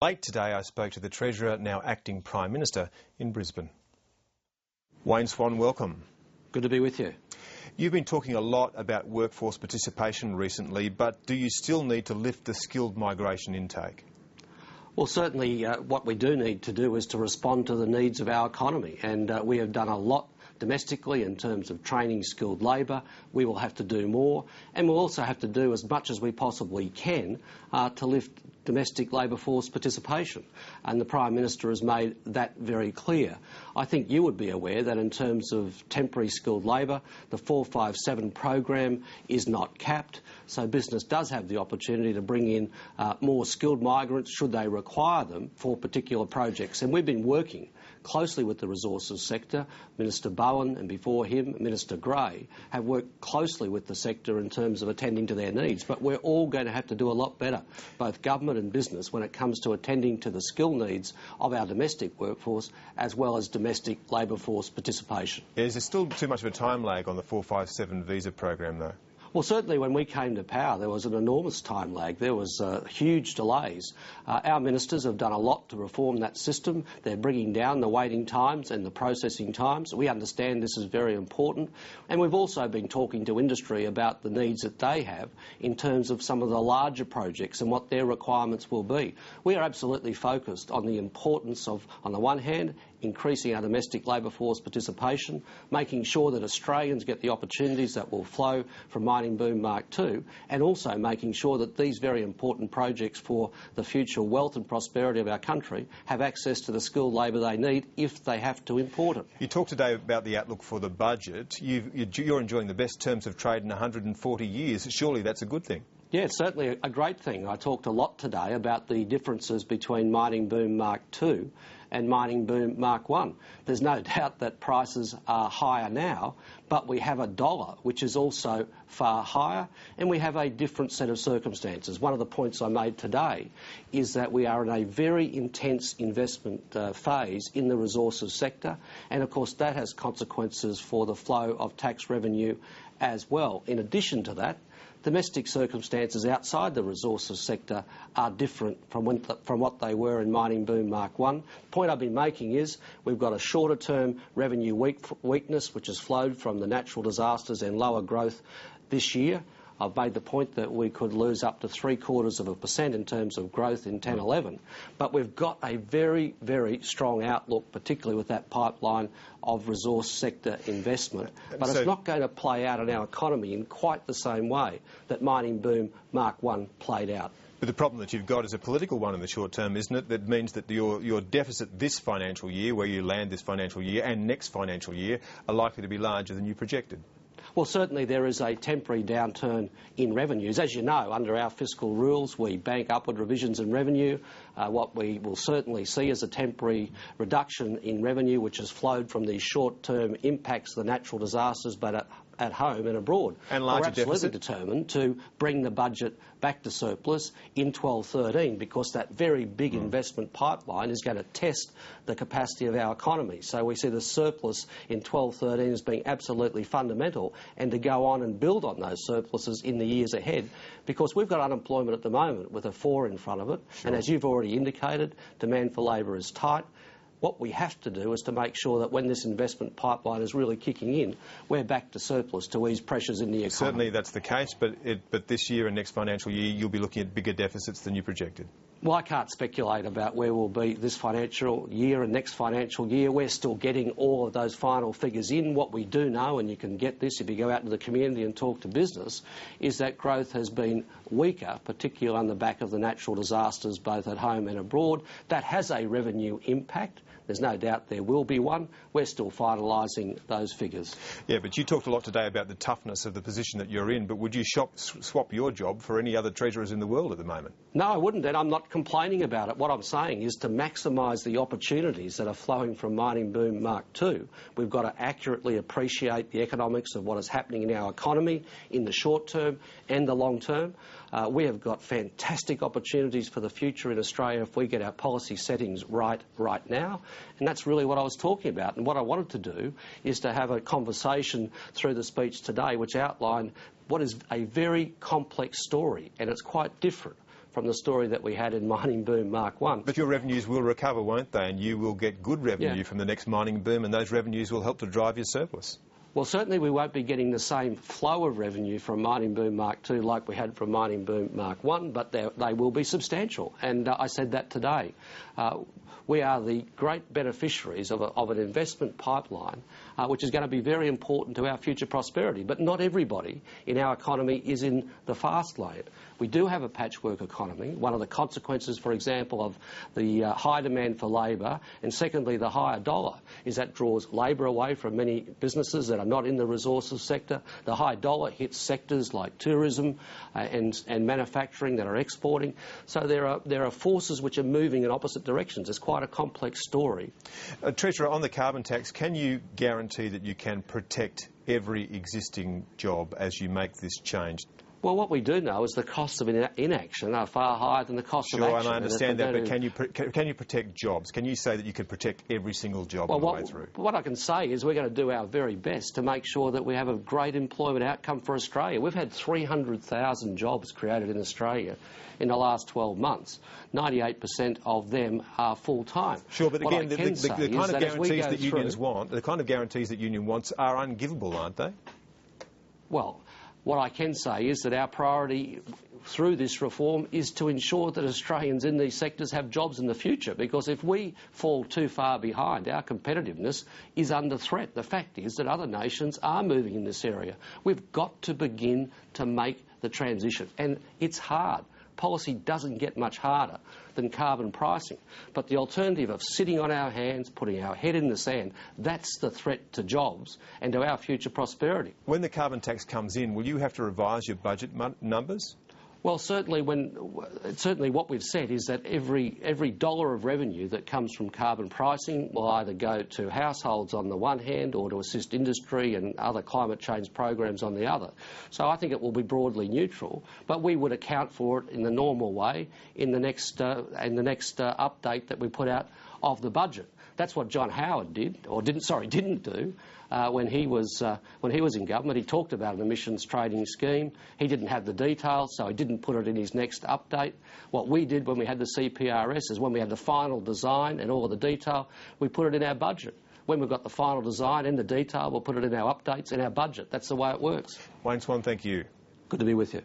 Late today, I spoke to the Treasurer, now Acting Prime Minister, in Brisbane. Wayne Swan, welcome. Good to be with you. You've been talking a lot about workforce participation recently, but do you still need to lift the skilled migration intake? Well, certainly what we do need to do is to respond to the needs of our economy, and we have done a lot domestically in terms of training skilled labour. We will have to do more, and we'll also have to do as much as we possibly can to lift domestic labour force participation, and the Prime Minister has made that very clear. I think you would be aware that in terms of temporary skilled labour, the 457 program is not capped, so business does have the opportunity to bring in more skilled migrants should they require them for particular projects, and we've been working closely with the resources sector. Minister Bowen and before him Minister Gray have worked closely with the sector in terms of attending to their needs, but we're all going to have to do a lot better, both government and business, when it comes to attending to the skill needs of our domestic workforce as well as domestic labour force participation. Is there still too much of a time lag on the 457 visa program though? Well, certainly when we came to power there was an enormous time lag. There was huge delays. Our ministers have done a lot to reform that system. They're bringing down the waiting times and the processing times. We understand this is very important, and we've also been talking to industry about the needs that they have in terms of some of the larger projects and what their requirements will be. We are absolutely focused on the importance of, on the one hand, increasing our domestic labour force participation, making sure that Australians get the opportunities that will flow from Mining Boom Mark II, and also making sure that these very important projects for the future wealth and prosperity of our country have access to the skilled labour they need if they have to import it. You talked today about the outlook for the budget. You're enjoying the best terms of trade in 140 years. Surely that's a good thing. Yeah, it's certainly a great thing. I talked a lot today about the differences between Mining Boom Mark II and Mining Boom Mark I. There's no doubt that prices are higher now, but we have a dollar which is also far higher, and we have a different set of circumstances. One of the points I made today is that we are in a very intense investment phase in the resources sector, and of course that has consequences for the flow of tax revenue as well. In addition to that, domestic circumstances outside the resources sector are different from what they were in Mining Boom Mark I. The point I've been making is we've got a shorter term revenue weakness which has flowed from the natural disasters and lower growth this year. I've made the point that we could lose up to 0.75% in terms of growth in 10-11, but we've got a very, very strong outlook, particularly with that pipeline of resource sector investment. But it's not going to play out in our economy in quite the same way that Mining Boom Mark I played out. But the problem that you've got is a political one in the short term, isn't it? That means that your deficit this financial year, where you land this financial year, and next financial year, are likely to be larger than you projected. Well, certainly there is a temporary downturn in revenues. As you know, under our fiscal rules, we bank upward revisions in revenue. What we will certainly see is a temporary reduction in revenue which has flowed from these short-term impacts of the natural disasters, but at home and abroad. And larger We're absolutely deficit. determined to bring the budget back to surplus in 12-13 because that very big investment pipeline is going to test the capacity of our economy. So we see the surplus in 12-13 as being absolutely fundamental, and to go on and build on those surpluses in the years ahead, because we've got unemployment at the moment with a 4 in front of it, and as you've already indicated, demand for labour is tight. What we have to do is to make sure that when this investment pipeline is really kicking in, we're back to surplus to ease pressures in the economy. Certainly that's the case, but this year and next financial year you'll be looking at bigger deficits than you projected. Well, I can't speculate about where we'll be this financial year and next financial year. We're still getting all of those final figures in. What we do know, and you can get this if you go out into the community and talk to business, is that growth has been weaker, particularly on the back of the natural disasters both at home and abroad. That has a revenue impact. There's no doubt there will be one. We're still finalising those figures. Yeah, but you talked a lot today about the toughness of the position that you're in, but would you swap your job for any other treasurers in the world at the moment? No, I wouldn't, and I'm not complaining about it. What I'm saying is to maximise the opportunities that are flowing from Mining Boom Mark II, we've got to accurately appreciate the economics of what is happening in our economy in the short term and the long term. We have got fantastic opportunities for the future in Australia if we get our policy settings right now, and that's really what I was talking about. And what I wanted to do is to have a conversation through the speech today which outlined what is a very complex story, and it's quite different from the story that we had in Mining Boom Mark 1. But your revenues will recover, won't they? And you will get good revenue from the next mining boom, and those revenues will help to drive your surplus. Well, certainly we won't be getting the same flow of revenue from Mining Boom Mark 2 like we had from Mining Boom Mark 1, but they will be substantial. And I said that today. We are the great beneficiaries of an investment pipeline which is going to be very important to our future prosperity. But not everybody in our economy is in the fast lane. We do have a patchwork economy. One of the consequences, for example, of the high demand for labour, and secondly the higher dollar, is that draws labour away from many businesses that are not in the resources sector. The high dollar hits sectors like tourism and manufacturing that are exporting. So there are forces which are moving in opposite directions. It's quite a complex story. Treasurer, on the carbon tax, can you guarantee that you can protect every existing job as you make this change? Well, what we do know is the costs of inaction are far higher than the cost of action. Sure, and I understand that, but can you protect jobs? Can you say that you can protect every single job all the way through? What I can say is we're going to do our very best to make sure that we have a great employment outcome for Australia. We've had 300,000 jobs created in Australia in the last 12 months. 98% of them are full-time. Sure, but again, the kind of guarantees that unions want, the kind of guarantees that union wants are ungivable, aren't they? Well, what I can say is that our priority through this reform is to ensure that Australians in these sectors have jobs in the future, because if we fall too far behind, our competitiveness is under threat. The fact is that other nations are moving in this area. We've got to begin to make the transition, and it's hard. Policy doesn't get much harder than carbon pricing. But the alternative of sitting on our hands, putting our head in the sand, that's the threat to jobs and to our future prosperity. When the carbon tax comes in, will you have to revise your budget numbers? Well, certainly what we've said is that every dollar of revenue that comes from carbon pricing will either go to households on the one hand or to assist industry and other climate change programs on the other. So I think it will be broadly neutral, but we would account for it in the normal way in the next update that we put out of the budget. That's what John Howard didn't do when he was in government. He talked about an emissions trading scheme. He didn't have the details, so he didn't put it in his next update. What we did when we had the CPRS is when we had the final design and all of the detail, we put it in our budget. When we've got the final design and the detail, we'll put it in our updates in our budget. That's the way it works. Wayne Swan, thank you. Good to be with you.